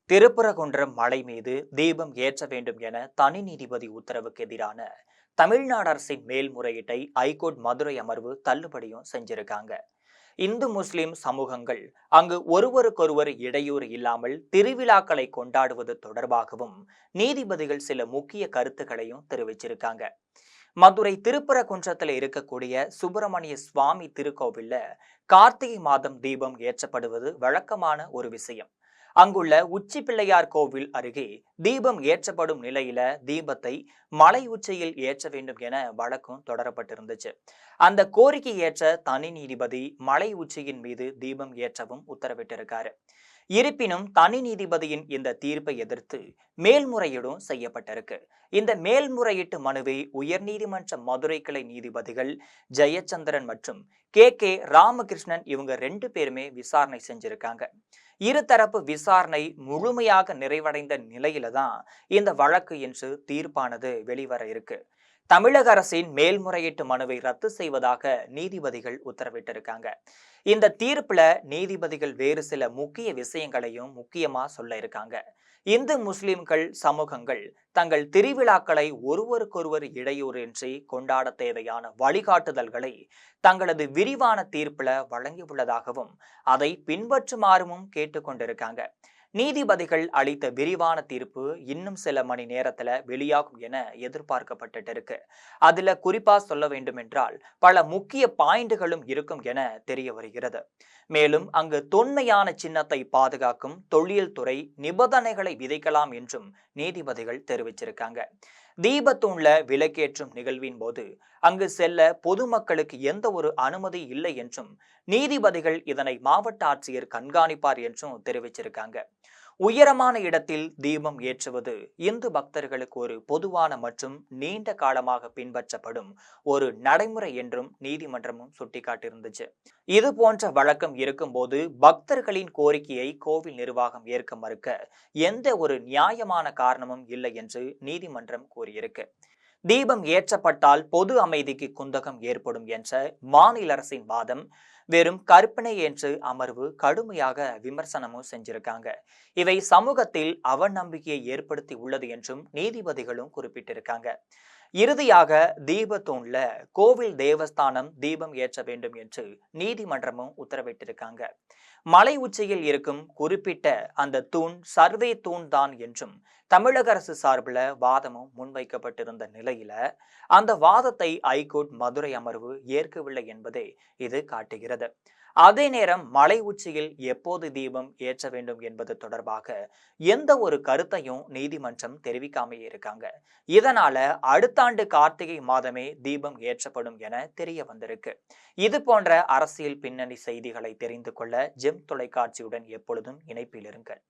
திருப்பரங்குன்றம் மலை மீது தீபம் ஏற்ற வேண்டும் என தனி நீதிபதி உத்தரவுக்கு எதிரான தமிழ்நாடு அரசின் மேல்முறையீட்டை ஐகோர்ட் மதுரை அமர்வு தள்ளுபடியும் செஞ்சிருக்காங்க. இந்து முஸ்லிம் சமூகங்கள் அங்கு ஒருவருக்கொருவர் இடையூறு இல்லாமல் திருவிழாக்களை கொண்டாடுவது தொடர்பாகவும் நீதிபதிகள் சில முக்கிய கருத்துக்களையும் தெரிவிச்சிருக்காங்க. மதுரை திருப்பரங்குன்றத்தில் இருக்கக்கூடிய சுப்பிரமணிய சுவாமி திருக்கோவில்ல கார்த்திகை மாதம் தீபம் ஏற்றப்படுவது வழக்கமான ஒரு விஷயம். அங்குள்ள உச்சி பிள்ளையார் கோவில் அருகே தீபம் ஏற்றப்படும் நிலையில தீபத்தை மலை உச்சியில் ஏற்ற வேண்டும் என வழக்கும் தொடரப்பட்டிருந்துச்சு. அந்த கோரிக்கை ஏற்ற தனி நீதிபதி மலை உச்சியின் மீது தீபம் ஏற்றவும் உத்தரவிட்டிருக்காரு. இருப்பினும் தனி நீதிபதியின் இந்த தீர்ப்பை எதிர்த்து மேல்முறையீடும் செய்யப்பட்டிருக்கு. இந்த மேல்முறையீட்டு மனுவை உயர்நீதிமன்ற மதுரை கிளை நீதிபதிகள் ஜெயச்சந்திரன் மற்றும் கே ராமகிருஷ்ணன் இவங்க 2 பேருமே விசாரணை செஞ்சிருக்காங்க. இருதரப்பு விசாரணை முழுமையாக நிறைவடைந்த நிலையில தான் இந்த வழக்கு என்று தீர்ப்பானது வெளிவர இருக்கு. தமிழக அரசின் மேல்முறையீட்டு மனுவை ரத்து செய்வதாக நீதிபதிகள் உத்தரவிட்டிருக்காங்க. இந்த தீர்ப்புல நீதிபதிகள் வேறு சில முக்கிய விஷயங்களையும் முக்கியமா சொல்ல இருக்காங்க. இந்து முஸ்லிம்கள் சமூகங்கள் தங்கள் திருவிழாக்களை ஒருவருக்கொருவர் இடையூறின்றி கொண்டாட தேவையான வழிகாட்டுதல்களை தங்களது விரிவான தீர்ப்புல வழங்கியுள்ளதாகவும் அதை பின்பற்றுமாறும் கேட்டுக்கொண்டிருக்காங்க. நீதிபதிகள் அளித்த விரிவான தீர்ப்பு இன்னும் சில மணி நேரத்துல வெளியாகும் என எதிர்பார்க்கப்பட்டு இருக்கு. அதுல குறிப்பா சொல்ல வேண்டும் என்றால் பல முக்கிய பாயிண்டுகளும் இருக்கும் என தெரிய வருகிறது. மேலும் அங்கு தொன்மையான சின்னத்தை பாதுகாக்கும் தொழில்துறை நிபந்தனைகளை விதிக்கலாம் என்றும் நீதிபதிகள் தெரிவிச்சிருக்காங்க. தீபத்தூண்ல விளக்கேற்றும் நிகழ்வின் போது அங்கு செல்ல பொதுமக்களுக்கு எந்த ஒரு அனுமதி இல்லை என்றும் நீதிபதிகள் இதனை மாவட்ட ஆட்சியர் கண்காணிப்பார் என்றும் தெரிவிச்சிருக்காங்க. உயரமான இடத்தில் தீபம் ஏற்றுவது இந்து பக்தர்களுக்கு ஒரு பொதுவான மற்றும் நீண்ட காலமாக பின்பற்றப்படும் ஒரு நடைமுறை என்றும் நீதிமன்றமும் சுட்டிக்காட்டியிருந்துச்சு. இது போன்ற வழக்கம் இருக்கும்போது பக்தர்களின் கோரிக்கையை கோவில் நிர்வாகம் ஏற்க மறுக்க எந்த ஒரு நியாயமான காரணமும் இல்லை என்று நீதிமன்றம் கூறியிருக்கு. தீபம் ஏற்றப்பட்டால் பொது அமைதிக்கு குந்தகம் ஏற்படும் என்ற மாநில அரசின் வாதம் வெறும் கற்பனை என்று அமர்வு கடுமையாக விமர்சனமும் செஞ்சிருக்காங்க. இவை சமூகத்தில் அவநம்பிக்கையை ஏற்படுத்தி உள்ளது என்றும் நீதிபதிகளும் குறிப்பிட்டிருக்காங்க. இறுதியாக தீபத்தூண்ல கோவில் தேவஸ்தானம் தீபம் ஏற்ற வேண்டும் என்று நீதிமன்றமும் உத்தரவிட்டிருக்காங்க. மலை உச்சியில் இருக்கும் குறிப்பிட்ட அந்த தூண் சர்வே தூண் தான் என்றும் தமிழக அரசு சார்பில் வாதமும் முன்வைக்கப்பட்டிருந்த நிலையில அந்த வாதத்தை ஐகோர்ட் மதுரை அமர்வு ஏற்கவில்லை என்பதே இது காட்டுகிறது. அதே நேரம் மலை உச்சியில் எப்போது தீபம் ஏற்ற வேண்டும் என்பது தொடர்பாக எந்த ஒரு கருத்தையும் நீதிமன்றம் தெரிவிக்காமே இருக்காங்க. இதனால அடுத்த ஆண்டு கார்த்திகை மாதமே தீபம் ஏற்றப்படும் என தெரிய வந்திருக்கு. இது போன்ற அரசியல் பின்னணி செய்திகளை தெரிந்து கொள்ள ஜெம் தொலைக்காட்சியுடன் எப்பொழுதும் இணைப்பில் இருங்கள்.